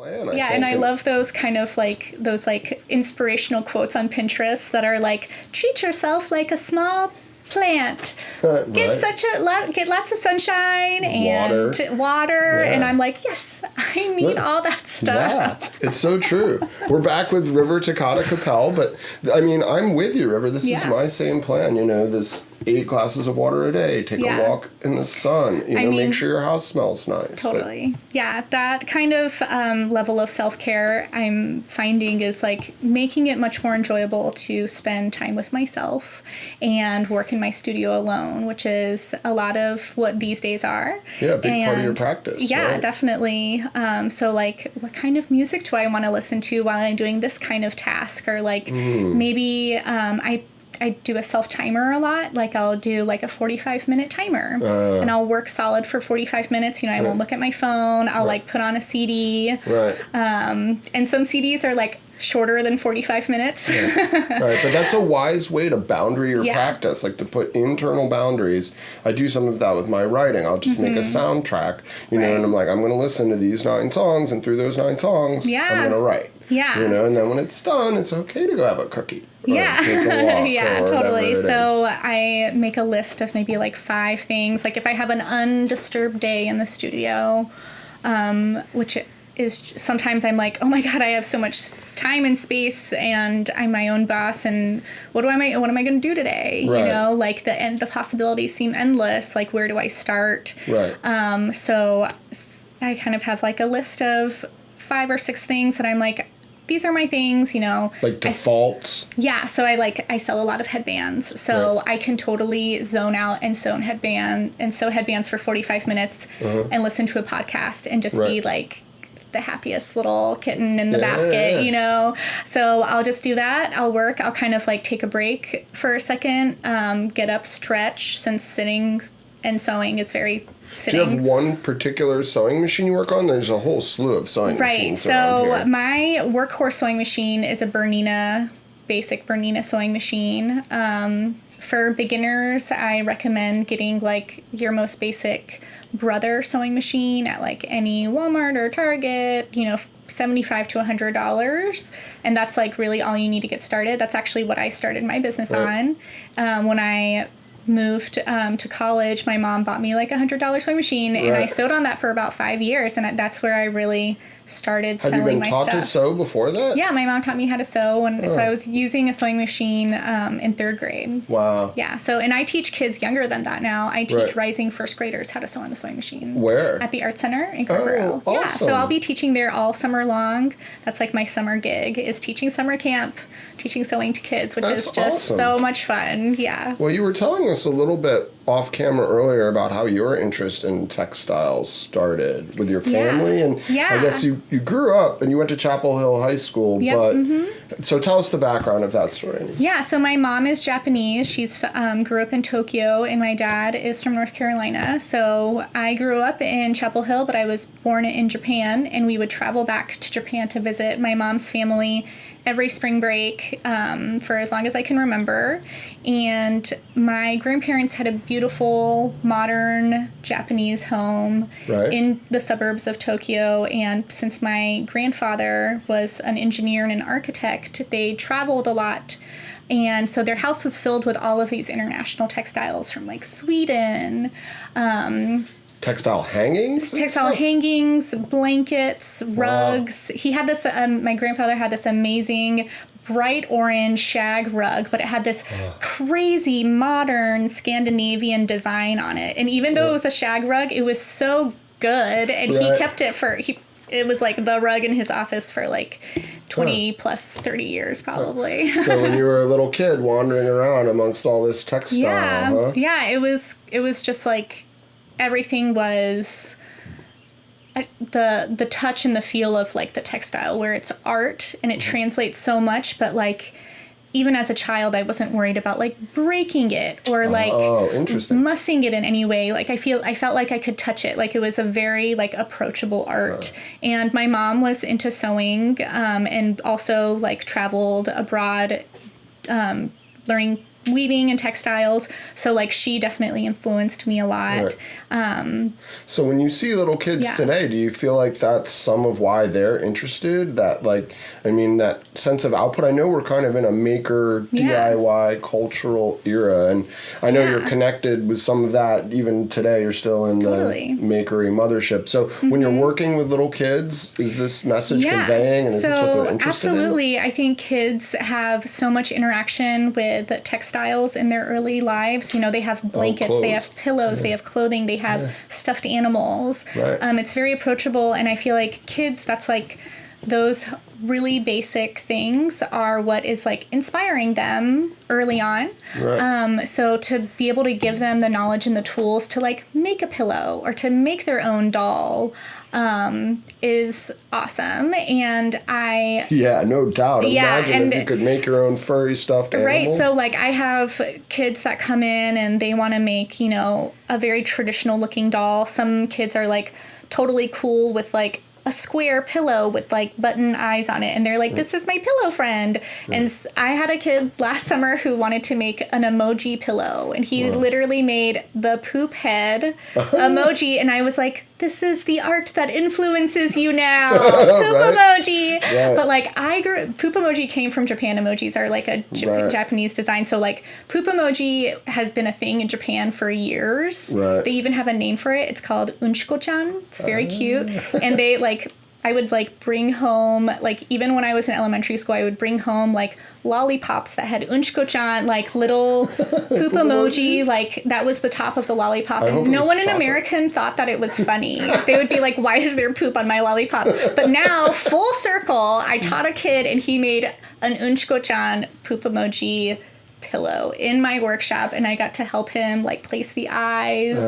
plan. And I love those kind of like those like inspirational quotes on Pinterest that are like, treat yourself like a small plant. Get lots of sunshine and water. And I'm like, yes, I need all that stuff. Yeah, it's so true. We're back with River Takada-Capel, but I mean, I'm with you, River. This is my same plan. You know, this 8 glasses of water a day, take a walk in the sun, make sure your house smells nice. Totally. That kind of level of self-care I'm finding is like making it much more enjoyable to spend time with myself and work in my studio alone, which is a lot of what these days are. Yeah, a big part of your practice. Yeah, right? Definitely. So like, what kind of music do I want to listen to while I'm doing this kind of task? Or like maybe I do a self-timer a lot. Like I'll do like a 45-minute timer and I'll work solid for 45 minutes. I won't look at my phone. I'll like put on a CD. Right. And some CDs are like shorter than 45 minutes. Right. But that's a wise way to boundary your practice, like to put internal boundaries. I do some of that with my writing. I'll just make a soundtrack, and I'm like, I'm going to listen to these 9 songs, and through those 9 songs, I'm going to write. Yeah. And then when it's done, it's okay to go have a cookie. Take a walk totally. So I make a list of maybe like 5 things. Like if I have an undisturbed day in the studio, which is sometimes I'm like, oh my God, I have so much time and space and I'm my own boss and what am I going to do today? Right. Like the possibilities seem endless. Like where do I start? Right. So I kind of have like a list of 5 or 6 things that I'm like, these are my things, Like defaults? So I sell a lot of headbands. So I can totally zone out and sew headbands for 45 minutes and listen to a podcast and just be like the happiest little kitten in the basket, So I'll just do that. I'll work. I'll kind of like take a break for a second, get up, stretch, since sitting and sewing is very sitting. Do you have one particular sewing machine you work on? There's a whole slew of sewing machines around here. So my workhorse sewing machine is a basic Bernina sewing machine. For beginners, I recommend getting like your most basic Brother sewing machine at like any Walmart or Target, $75 to $100. And that's like really all you need to get started. That's actually what I started my business on. When I moved to college, my mom bought me like $100 sewing machine and I sewed on that for about 5 years, and that's where I really started selling my stuff. Have you been taught to sew before that? Yeah, my mom taught me how to sew, so I was using a sewing machine in 3rd grade. Wow. Yeah, and I teach kids younger than that now. I teach rising 1st graders how to sew on the sewing machine. Where? At the Art Center in Crowborough. Oh, awesome. Yeah, so I'll be teaching there all summer long. That's like my summer gig, is teaching summer camp, teaching sewing to kids, which is just so much fun. Yeah. Well, you were telling us a little bit off camera earlier about how your interest in textiles started with your family, and I guess you grew up and you went to Chapel Hill High School, but so tell us the background of that story. Yeah, so my mom is Japanese. She's grew up in Tokyo, and my dad is from North Carolina. So I grew up in Chapel Hill, but I was born in Japan, and we would travel back to Japan to visit my mom's family every spring break for as long as I can remember. And my grandparents had a beautiful, modern Japanese home in the suburbs of Tokyo. And since my grandfather was an engineer and an architect, they traveled a lot. And so their house was filled with all of these international textiles from like Sweden, textile hangings? Textile hangings, blankets, rugs. He had this, my grandfather had this amazing bright orange shag rug, but it had this crazy modern Scandinavian design on it. And even though it was a shag rug, it was so good. And he kept it it was like the rug in his office for like 20 plus 30 years probably. So when you were a little kid wandering around amongst all this textile, Yeah, it was just like, everything was the touch and the feel of like the textile, where it's art and it translates so much, but like even as a child I wasn't worried about like breaking it or like mussing it in any way. Like I felt like I could touch it, like it was a very like approachable art. And my mom was into sewing and also like traveled abroad learning weaving and textiles. So like she definitely influenced me a lot. Right. So when you see little kids today, do you feel like that's some of why they're interested? That like, I mean, that sense of output. I know we're kind of in a maker DIY cultural era, and I know you're connected with some of that even today. You're still in the makery mothership. So when you're working with little kids, is this message conveying, and is this what they're interested in? Absolutely. I think kids have so much interaction with textiles in their early lives. You know, they have blankets, they have pillows, they have clothing, they have stuffed animals. Right. It's very approachable, and I feel like kids, that's like those really basic things are what is like inspiring them early on. Right. So to be able to give them the knowledge and the tools to like make a pillow or to make their own doll is awesome. And no doubt. Imagine if you could make your own furry stuffed animal. Right. So like I have kids that come in and they want to make, you know, a very traditional looking doll. Some kids are like totally cool with like a square pillow with like button eyes on it, and they're like, this is my pillow friend. And I had a kid last summer who wanted to make an emoji pillow, and he literally made the poop head emoji, and I was like, this is the art that influences you now. Poop emoji. Right. But like poop emoji came from Japan. Emojis are like a Japanese design. So like poop emoji has been a thing in Japan for years. Right. They even have a name for it. It's called unchiko-chan. It's very cute. And they like, I would like bring home, like even when I was in elementary school, I would bring home like lollipops that had unchiko-chan, like little poop emoji, like that was the top of the lollipop. And no one in American thought that it was funny. They would be like, why is there poop on my lollipop? But now, full circle, I taught a kid and he made an unchiko-chan poop emoji pillow in my workshop, and I got to help him like place the eyes.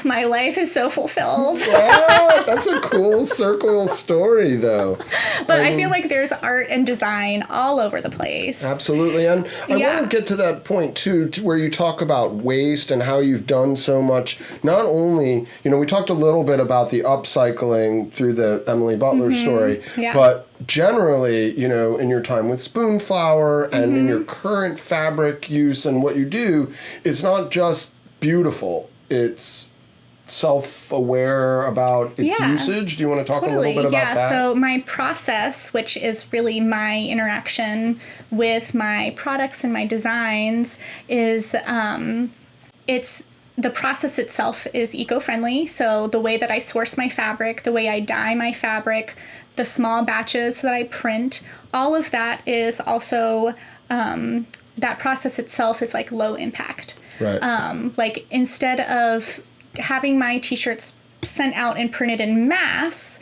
My life is so fulfilled. That's a cool circle story though. But I feel like there's art and design all over the place. Absolutely. And I want to get to that point too, where you talk about waste and how you've done so much. Not only, you know, we talked a little bit about the upcycling through the Emily Butler story, but generally, you know, in your time with spoon flower and in your current fabric use and what you do, it's not just beautiful, it's self-aware about its usage. Do you want to talk a little bit about that? So my process, which is really my interaction with my products and my designs, is the process itself is eco-friendly. So the way that I source my fabric, the way I dye my fabric, the small batches that I print, all of that is also, that process itself is like low impact. Right. Like instead of having my t-shirts sent out and printed in mass,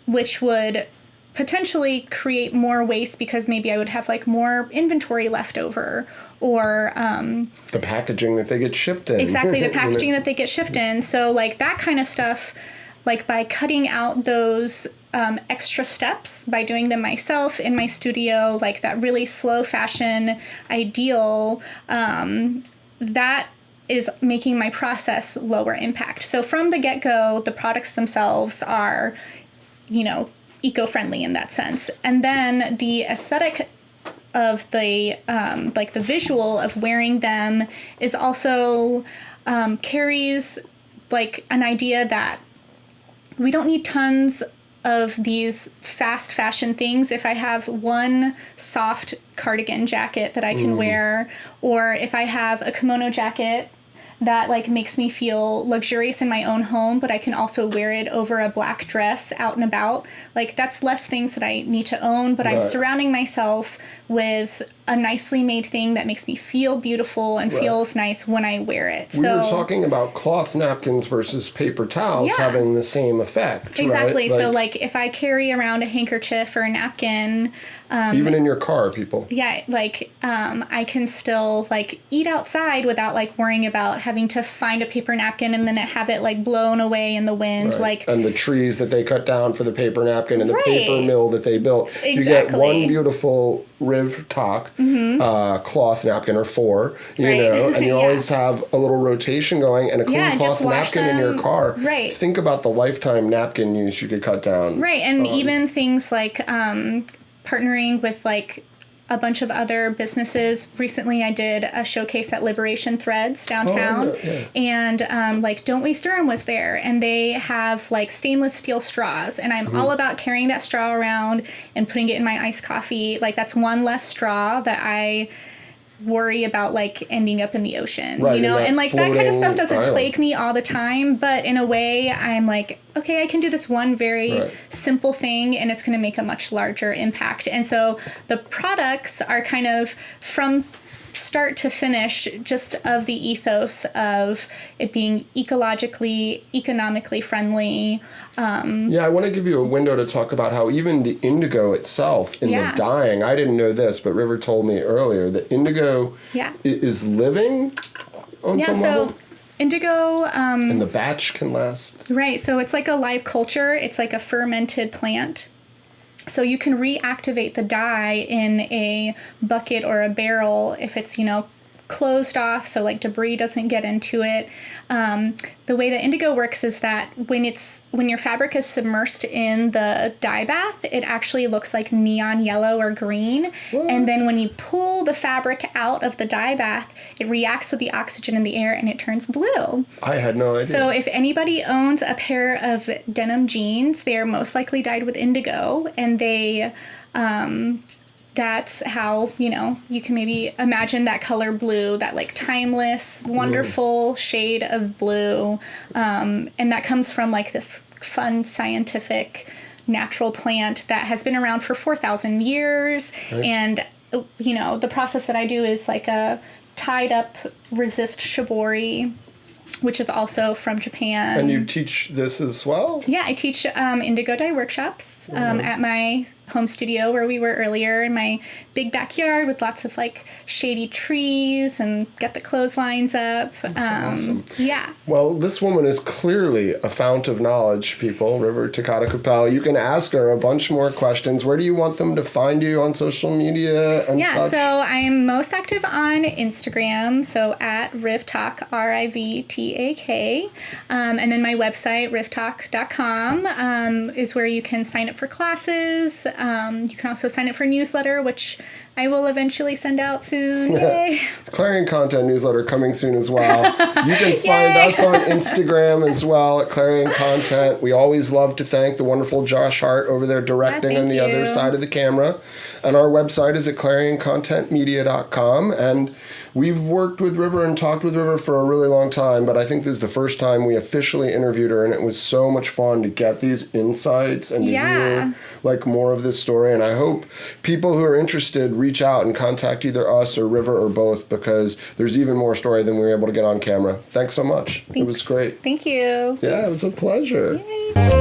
which would potentially create more waste because maybe I would have like more inventory left over, or the packaging that they get shipped in. Exactly, the packaging that they get shipped in. So like that kind of stuff, like by cutting out those extra steps, by doing them myself in my studio, like that really slow fashion ideal, that is making my process lower impact. So from the get-go, the products themselves are, you know, eco-friendly in that sense. And then the aesthetic of the, like the visual of wearing them is also carries like an idea that we don't need tons of these fast fashion things. If I have one soft cardigan jacket that I can wear, or if I have a kimono jacket that like makes me feel luxurious in my own home, but I can also wear it over a black dress out and about. Like that's less things that I need to own, but I'm surrounding myself with a nicely made thing that makes me feel beautiful and feels nice when I wear it. We were talking about cloth napkins versus paper towels having the same effect. Exactly. Right? So like if I carry around a handkerchief or a napkin, even in your car, people. Yeah, like I can still like eat outside without like worrying about having to find a paper napkin and then have it like blown away in the wind. Right. Like, and the trees that they cut down for the paper napkin and the paper mill that they built. Exactly. You get one beautiful River Takada cloth napkin, or four, you know, and you always have a little rotation going and a clean cloth napkin in your car. Right. Think about the lifetime napkin use you could cut down. Right, and even things like partnering with like a bunch of other businesses. Recently, I did a showcase at Liberation Threads downtown, and like Don't Waste Durham was there, and they have like stainless steel straws, and I'm all about carrying that straw around and putting it in my iced coffee. Like that's one less straw that I worry about like ending up in the ocean, you know, and like that kind of stuff doesn't plague me all the time, but in a way I'm like, okay, I can do this one very simple thing and it's going to make a much larger impact. And so the products are kind of from start to finish just of the ethos of it being ecologically, economically friendly. I want to give you a window to talk about how even the indigo itself in the dyeing, I didn't know this, but River told me earlier that indigo is living on some level. Indigo... and the batch can last. Right, so it's like a live culture. It's like a fermented plant. So you can reactivate the dye in a bucket or a barrel if it's, you know, closed off so like debris doesn't get into it. The way that indigo works is that when your fabric is submersed in the dye bath, it actually looks like neon yellow or green. What? And then when you pull the fabric out of the dye bath, it reacts with the oxygen in the air and it turns blue. I had no idea. So if anybody owns a pair of denim jeans, they are most likely dyed with indigo, and they that's how, you know, you can maybe imagine that color blue, that like timeless, wonderful shade of blue. And that comes from like this fun scientific natural plant that has been around for 4,000 years. Right. And, you know, the process that I do is like a tied up resist shibori, which is also from Japan. And you teach this as well? Yeah, I teach indigo dye workshops at my home studio where we were earlier in my big backyard with lots of like shady trees and get the clotheslines up. That's awesome. Yeah. Well, this woman is clearly a fount of knowledge, people. River Takada-Capel. You can ask her a bunch more questions. Where do you want them to find you on social media and such? So I am most active on Instagram, so at RivTak, RIVTAK. And then my website, rivtalk.com, is where you can sign up for classes. You can also sign up for a newsletter, which I will eventually send out soon. Yay! Clarion Content newsletter coming soon as well. You can find us on Instagram as well at Clarion Content. We always love to thank the wonderful Josh Hardt over there directing on the other side of the camera. And our website is at clarioncontentmedia.com. And we've worked with River and talked with River for a really long time, but I think this is the first time we officially interviewed her, and it was so much fun to get these insights and to hear like more of this story. And I hope people who are interested reach out and contact either us or River or both, because there's even more story than we were able to get on camera. Thanks so much. Thanks. It was great. Thank you. Yeah, it was a pleasure. Yay.